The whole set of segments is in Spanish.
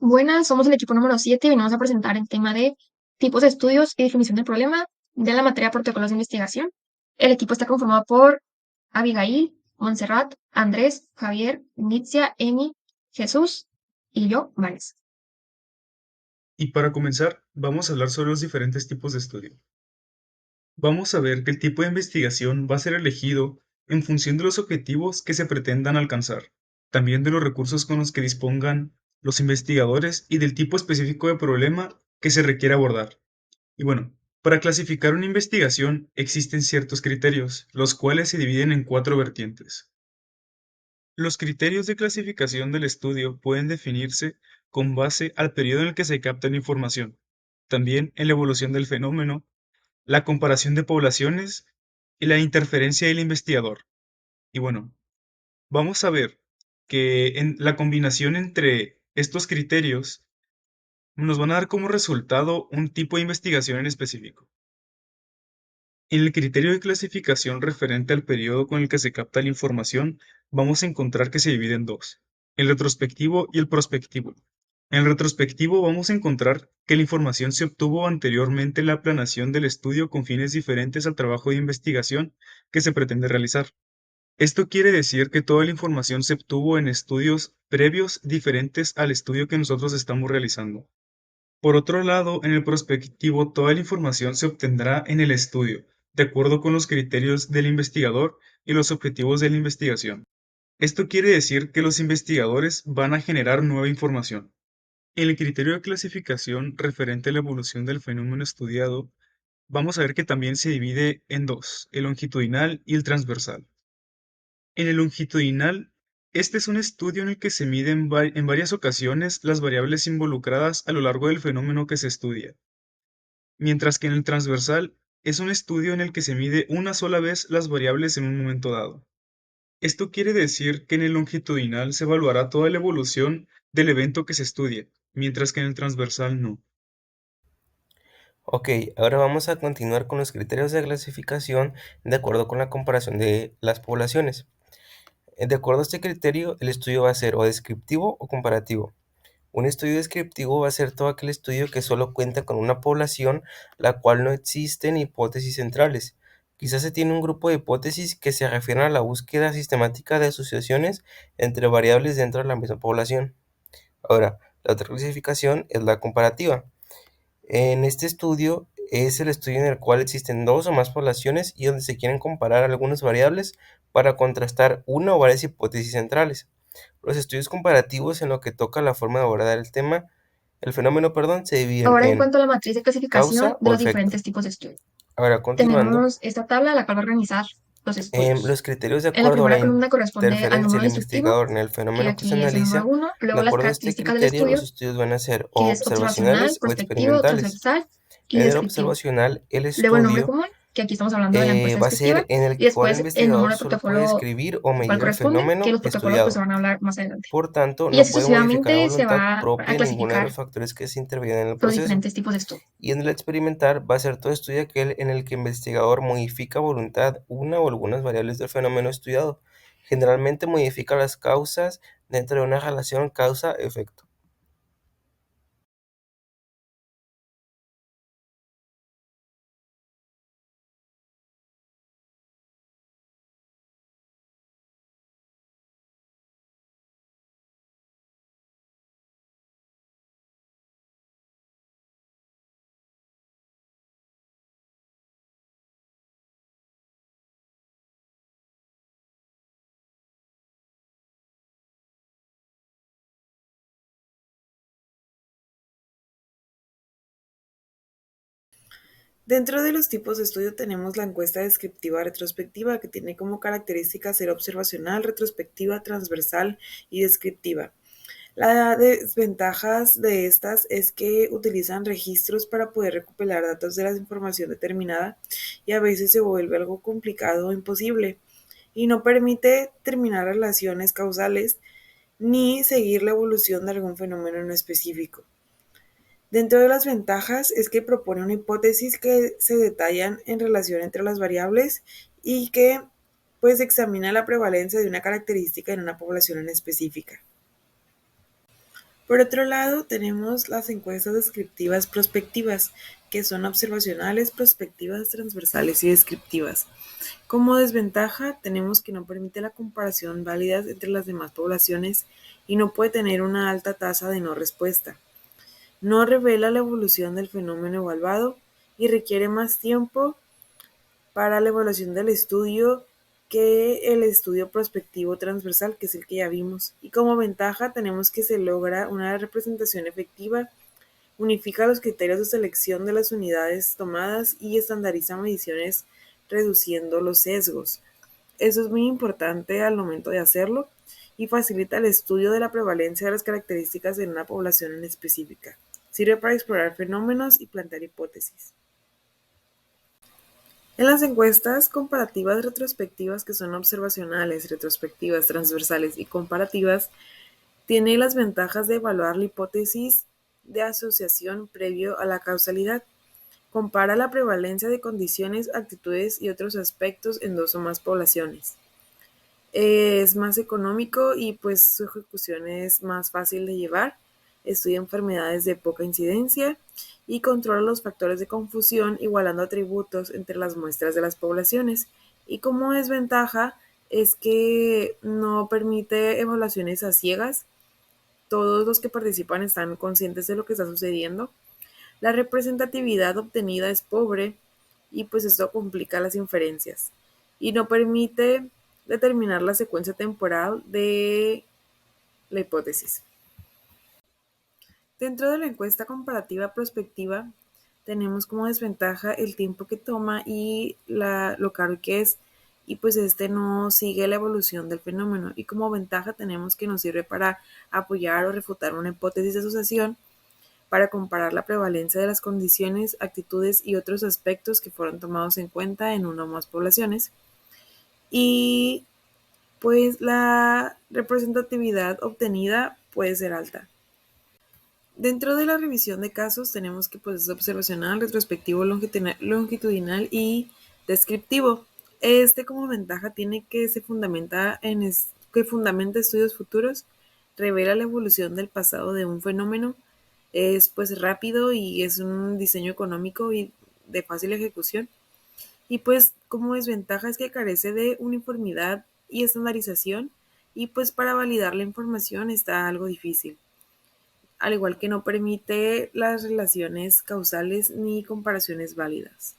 Buenas, somos el equipo número 7 y venimos a presentar el tema de tipos de estudios y definición del problema de la materia protocolos de investigación. El equipo está conformado por Abigail, Montserrat, Andrés, Javier, Nitzia, Emi, Jesús y yo, Vanessa. Y para comenzar, vamos a hablar sobre los diferentes tipos de estudio. Vamos a ver que el tipo de investigación va a ser elegido en función de los objetivos que se pretendan alcanzar, también de los recursos con los que dispongan los investigadores y del tipo específico de problema que se requiere abordar. Y bueno, para clasificar una investigación existen ciertos criterios, los cuales se dividen en cuatro vertientes. Los criterios de clasificación del estudio pueden definirse con base al periodo en el que se capta la información, también en la evolución del fenómeno, la comparación de poblaciones y la interferencia del investigador. Y bueno, vamos a ver que en la combinación entre estos criterios nos van a dar como resultado un tipo de investigación en específico. En el criterio de clasificación referente al periodo con el que se capta la información, vamos a encontrar que se divide en dos, el retrospectivo y el prospectivo. En el retrospectivo vamos a encontrar que la información se obtuvo anteriormente en la planeación del estudio con fines diferentes al trabajo de investigación que se pretende realizar. Esto quiere decir que toda la información se obtuvo en estudios previos diferentes al estudio que nosotros estamos realizando. Por otro lado, en el prospectivo, toda la información se obtendrá en el estudio, de acuerdo con los criterios del investigador y los objetivos de la investigación. Esto quiere decir que los investigadores van a generar nueva información. En el criterio de clasificación referente a la evolución del fenómeno estudiado, vamos a ver que también se divide en dos, el longitudinal y el transversal. En el longitudinal, este es un estudio en el que se miden en varias ocasiones las variables involucradas a lo largo del fenómeno que se estudia, mientras que en el transversal es un estudio en el que se mide una sola vez las variables en un momento dado. Esto quiere decir que en el longitudinal se evaluará toda la evolución del evento que se estudia, mientras que en el transversal no. Ok, ahora vamos a continuar con los criterios de clasificación de acuerdo con la comparación de las poblaciones. De acuerdo a este criterio, el estudio va a ser o descriptivo o comparativo. Un estudio descriptivo va a ser todo aquel estudio que solo cuenta con una población, la cual no existen hipótesis centrales. Quizás se tiene un grupo de hipótesis que se refieren a la búsqueda sistemática de asociaciones entre variables dentro de la misma población. Ahora, la otra clasificación es la comparativa. En este estudio es el estudio en el cual existen dos o más poblaciones y donde se quieren comparar algunas variables para contrastar una o varias hipótesis centrales. Los estudios comparativos en lo que toca la forma de abordar el fenómeno, perdón, se dividen Ahora en en cuanto a la matriz de clasificación causa de o los efecto. diferentes tipos de estudio. Ahora, continuando, Tenemos esta tabla la cual va a organizar los estudios. los criterios de En la acuerdo a la primera columna corresponde al interferencia número del descriptivo, investigador en el que fenómeno que se aquí es el número analiza, uno. de Luego las acuerdo a este características del criterio, los estudio, estudios van a ser o que es observacional, observacionales o prospectivo, experimentales. transversal y En el descriptivo. observacional, el Luego el nombre estudio común, que aquí estamos hablando de la encuesta va a ser descriptiva, en y el cual el después el número investigador de solo puede protocolo describir o al cual medir el corresponde, que fenómeno los protocolos pues se estudiado. van a hablar más adelante. Por tanto, Y no así puede modificar a sucesivamente se voluntad va a propia ninguno de clasificar los factores que se intervienen en el los proceso. diferentes tipos de estudio. Y en el experimental va a ser todo estudio aquel en el que el investigador modifica a voluntad una o algunas variables del fenómeno estudiado. Generalmente modifica las causas dentro de una relación causa-efecto. Dentro de los tipos de estudio tenemos la encuesta descriptiva retrospectiva, que tiene como características ser observacional, retrospectiva, transversal y descriptiva. Las desventajas de estas es que utilizan registros para poder recopilar datos de la información determinada y a veces se vuelve algo complicado o imposible y no permite determinar relaciones causales ni seguir la evolución de algún fenómeno en específico. Dentro de las ventajas es que propone una hipótesis que se detallan en relación entre las variables y que pues examina la prevalencia de una característica en una población en específica. Por otro lado, tenemos las encuestas descriptivas prospectivas, que son observacionales, prospectivas, transversales y descriptivas. Como desventaja, tenemos que no permite la comparación válida entre las demás poblaciones y no puede tener una alta tasa de no respuesta. No revela la evolución del fenómeno evaluado y requiere más tiempo para la evaluación del estudio que el estudio prospectivo transversal, que es el que ya vimos. Y como ventaja tenemos que se logra una representación efectiva, unifica los criterios de selección de las unidades tomadas y estandariza mediciones reduciendo los sesgos. Eso es muy importante al momento de hacerlo y facilita el estudio de la prevalencia de las características en una población en específica. Sirve para explorar fenómenos y plantear hipótesis. En las encuestas comparativas retrospectivas, que son observacionales, retrospectivas, transversales y comparativas, tiene las ventajas de evaluar la hipótesis de asociación previo a la causalidad. Compara la prevalencia de condiciones, actitudes y otros aspectos en dos o más poblaciones. Es más económico y pues su ejecución es más fácil de llevar. Estudia enfermedades de poca incidencia y controla los factores de confusión igualando atributos entre las muestras de las poblaciones. Y como desventaja es que no permite evaluaciones a ciegas. Todos los que participan están conscientes de lo que está sucediendo. La representatividad obtenida es pobre y pues esto complica las inferencias y no permite determinar la secuencia temporal de la hipótesis. Dentro de la encuesta comparativa prospectiva tenemos como desventaja el tiempo que toma y lo caro que es, y pues este no sigue la evolución del fenómeno, y como ventaja tenemos que nos sirve para apoyar o refutar una hipótesis de asociación, para comparar la prevalencia de las condiciones, actitudes y otros aspectos que fueron tomados en cuenta en una o más poblaciones, y pues la representatividad obtenida puede ser alta. Dentro de la revisión de casos tenemos que pues es observacional, retrospectivo, longitudinal y descriptivo. Este como ventaja tiene que se fundamenta que fundamenta estudios futuros, revela la evolución del pasado de un fenómeno, es pues rápido y es un diseño económico y de fácil ejecución. Y pues como desventaja es que carece de uniformidad y estandarización, y pues para validar la información está algo difícil, al igual que no permite las relaciones causales ni comparaciones válidas.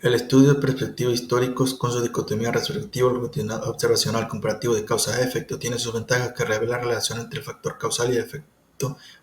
El estudio de perspectiva históricos con su dicotomía retrospectivo, longitudinal, observacional, comparativo de causa-efecto tiene sus ventajas que revela la relación entre el factor causal y efecto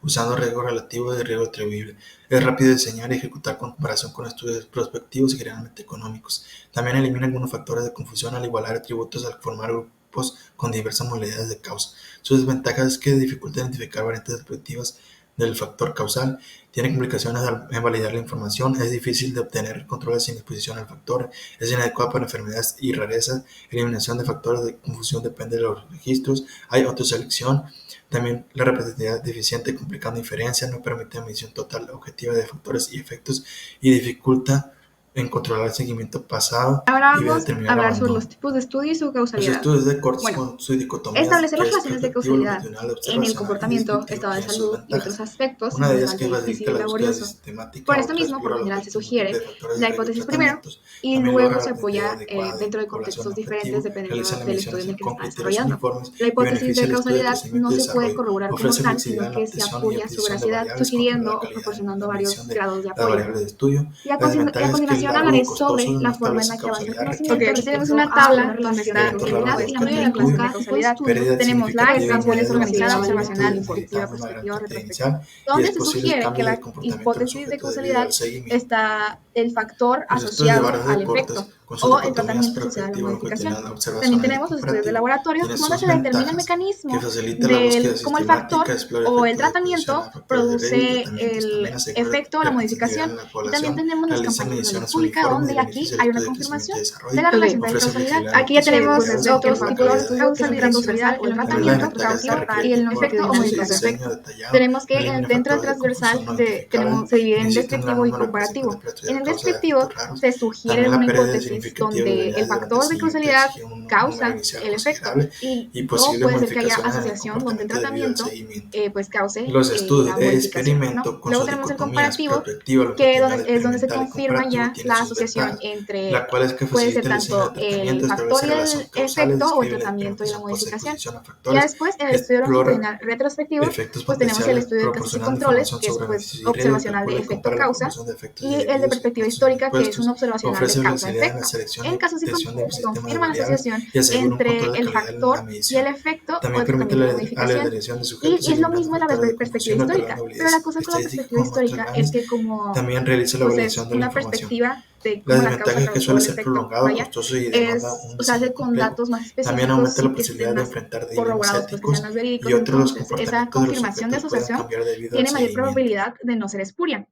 usando riesgo relativo y riesgo atribuible. Es rápido de diseñar y ejecutar con comparación con estudios prospectivos y generalmente económicos. También elimina algunos factores de confusión al igualar atributos al formar grupos con diversas modalidades de causa. Sus desventajas es que dificulta identificar variantes perspectivas del factor causal, tiene complicaciones en validar la información, es difícil de obtener controles sin exposición al factor, es inadecuada para enfermedades y rarezas, eliminación de factores de confusión depende de los registros, hay autoselección, también la representatividad deficiente complicando inferencias, no permite medición total objetiva de factores y efectos y dificulta en controlar el seguimiento pasado. Ahora y vamos determinar a hablar abandono. sobre los tipos de estudio y su Los causalidad. estudios de cortes Bueno, con su dicotomía establecer las que es relaciones de perspectivo, causalidad longitudinal, en el observacional y comportamiento, descriptivo estado de tiene sus salud y ventajas. otros aspectos Una no de es ellas algo que difícil facilita y la búsqueda laborioso. sistemática, Por esto otra mismo, por lo explora general los se sugiere de factores la de riesgo y hipótesis primero tratamientos. y También luego logra se la apoya representatividad adecuada dentro de población contextos diferentes objetivo, dependiendo realiza la del medición estudio en el que se con está criterios desarrollando. uniformes La y hipótesis beneficia de el estudio de causalidad crecimiento no y se puede desarrollo. corroborar como Ofrece tal, flexibilidad sino en la que se obtención y apoya su adquisición de veracidad variables, controla sugiriendo la o calidad en proporcionando la varios medición de grados de las apoyo. variables de estudio. Y a La desventaja es que el continuación largo y hablaré costoso sobre la no forma en la establece que avanza el causalidad conocimiento. recta. Tenemos Respecto una a tabla una relación de de eventos causalidad raros y de la este mayoría de las estudio, clases de estudio pérdida tenemos la significativa de expansión unidades de organizada, investigación y observacional, estudios descriptiva, necesitando una gran prospectiva, retrospectiva, potencial y donde es se posible el sugiere que cambio de la comportamiento de los hipótesis de sujetos debido causalidad al seguimiento. está el factor Los estudios de asociado barras al de cortes efecto con sus o el dicotomías tratamiento asociado a la perspectivo, modificación. longitudinal, También observacional y tenemos los estudios de comparativo, laboratorio, tiene donde sus se determina el ventajas, que mecanismo facilita la búsqueda del cómo el factor sistemática, explora o el efectos de exposición tratamiento a factores de riesgo y produce tratamientos, también el asegura efecto o la representatividad modificación. en la Y también población, tenemos las realiza campañas de salud mediciones pública, uniformes y donde aquí beneficia el hay una estudio de crecimiento confirmación y de desarrollo, la relación de ofrece causalidad. flexibilidad en la Aquí ya obtención de tenemos variables, dos controla la tipos de calidad estudio, que es el transversal o el También las tratamiento ventajas que causativo requiere y el no tiempo de efecto o análisis y modificación. diseño detallado, Tenemos que no elimina dentro del factores de transversal confusión no identificables, se divide en necesita un gran descriptivo y número de participantes comparativo. para En estudiar el causa de descriptivo efectos raros. se sugiere También la una pérdida de hipótesis significativa de donde habilidades el durante factor su de vida causalidad exige un número causa inicial el efecto, considerable y y o posibles puede ser que haya modificaciones en el asociación donde el comportamiento debido al tratamiento seguimiento. pues cause Los estudios la de modificación, ¿no? experimento con Luego sus tenemos el dicotomías comparativo, prospectiva, que longitudinal, es donde se experimental y confirma comparativo ya tienen la sus asociación ventajas, entre, la cual es que puede facilita ser el diseño de tanto tratamiento, el factor establece y relación el causal, efecto, o el describe la tratamiento y la implementación modificación. post-exposición a Ya factores, después, en el estudio explora longitudinal retrospectivo, efectos pues tenemos el potenciales estudio de casos y proporcionando controles, información que es sobre pues beneficios y riesgos, observacional de calcula y compara la efecto-causa, proporción de efectos y y el de desvíos perspectiva impuestos o no histórica, que es un impuestos, observacional de ofrece flexibilidad en la causa-efecto. selección y En casos y obtención de controles un se sistema de confirma la variables asociación y asegura un entre control de el calidad en la factor y el medición. efecto o También el permite tratamiento la y la modificación. aleatorización de sujetos, Y es lo eliminando mismo en la factores de perspectiva confusión y histórica, otorgando pero la validez cosa con la estadística perspectiva como muestras histórica es grandes. que como También realiza la pues validación es de la una información. perspectiva de La cómo la desventaja causa es que causó suele el ser efecto, prolongado, vaya, costoso y demanda un o sea, diseño hace con complejo. datos más También específicos aumenta la y que estén posibilidad de más enfrentar dilemas corroborados, pues que sean éticos más y verídicos. otros los Entonces, esa comportamientos de los confirmación de sujetos pueden asociación cambiar debido al tiene mayor seguimiento. probabilidad de no ser espuria.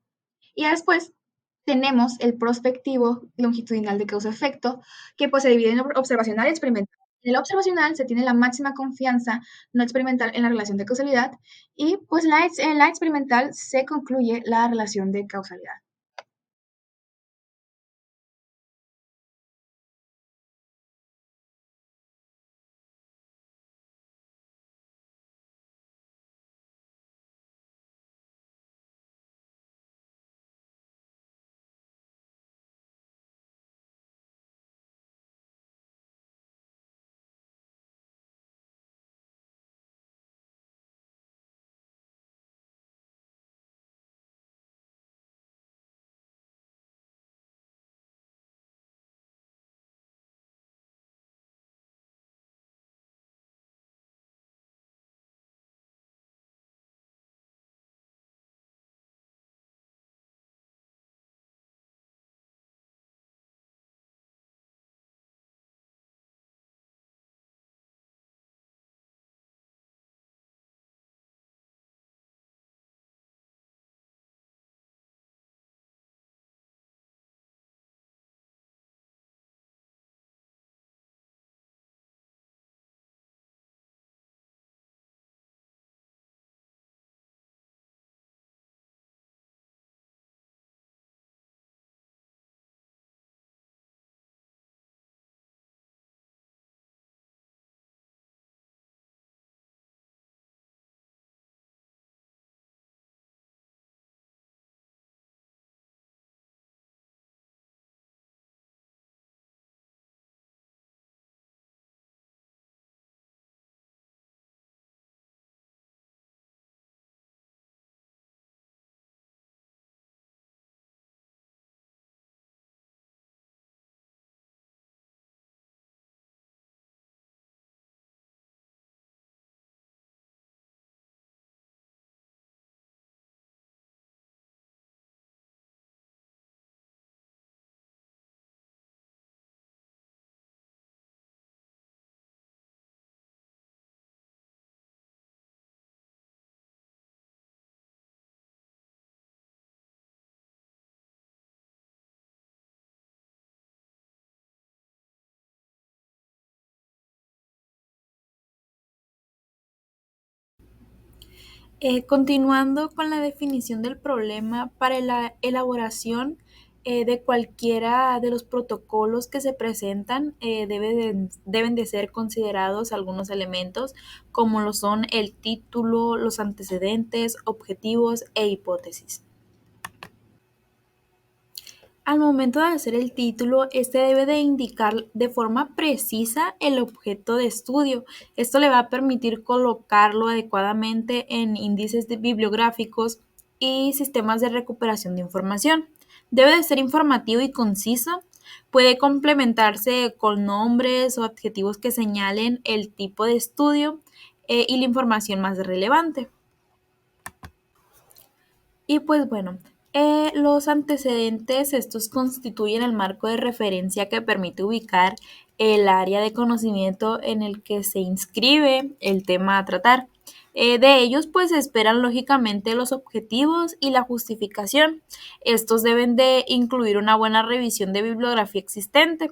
Y ya después tenemos el prospectivo longitudinal de causa-efecto, que pues se divide en observacional y experimental. En el observacional se tiene la máxima confianza no experimental en la relación de causalidad, y pues en la experimental se concluye la relación de causalidad. Continuando con la definición del problema, para la elaboración de cualquiera de los protocolos que se presentan, deben de ser considerados algunos elementos como lo son el título, los antecedentes, objetivos e hipótesis. Al momento de hacer el título, este debe de indicar de forma precisa el objeto de estudio. Esto le va a permitir colocarlo adecuadamente en índices bibliográficos y sistemas de recuperación de información. Debe de ser informativo y conciso. Puede complementarse con nombres o adjetivos que señalen el tipo de estudio y la información más relevante. Y pues bueno, los antecedentes, estos constituyen el marco de referencia que permite ubicar el área de conocimiento en el que se inscribe el tema a tratar. De ellos, pues se esperan lógicamente los objetivos y la justificación. Estos deben de incluir una buena revisión de bibliografía existente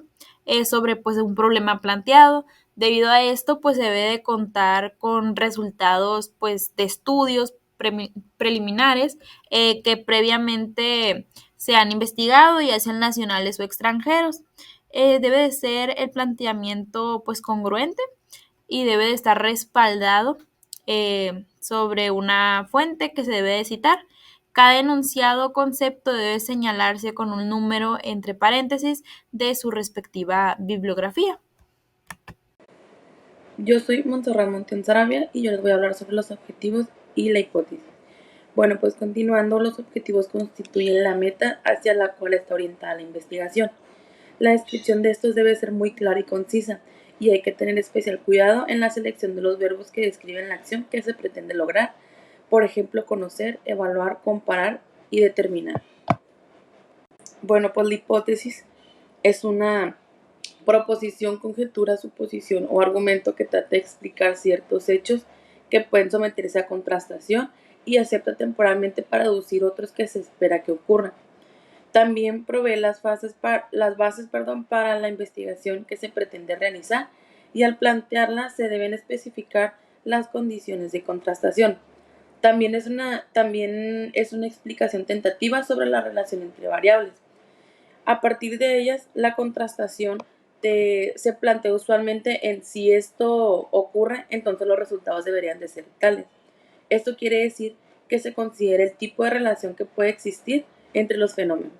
sobre pues un problema planteado. Debido a esto, pues se debe de contar con resultados pues de estudios preliminares que previamente se han investigado, ya sean nacionales o extranjeros. Debe de ser el planteamiento pues congruente y debe de estar respaldado sobre una fuente que se debe de citar. Cada enunciado o concepto debe señalarse con un número entre paréntesis de su respectiva bibliografía. Yo soy Montserrat Montión Sarabia y yo les voy a hablar sobre los objetivos y la hipótesis. Bueno, pues continuando, los objetivos constituyen la meta hacia la cual está orientada la investigación. La descripción de estos debe ser muy clara y concisa, y hay que tener especial cuidado en la selección de los verbos que describen la acción que se pretende lograr. Por ejemplo, conocer, evaluar, comparar y determinar. Bueno, pues la hipótesis es una proposición, conjetura, suposición o argumento que trata de explicar ciertos hechos que pueden someterse a contrastación y acepta temporalmente para deducir otros que se espera que ocurran. También provee las bases para la investigación que se pretende realizar, y al plantearla se deben especificar las condiciones de contrastación. También es una explicación tentativa sobre la relación entre variables. A partir de ellas, la contrastación se plantea usualmente en si esto ocurre, entonces los resultados deberían de ser tales. Esto quiere decir que se considera el tipo de relación que puede existir entre los fenómenos.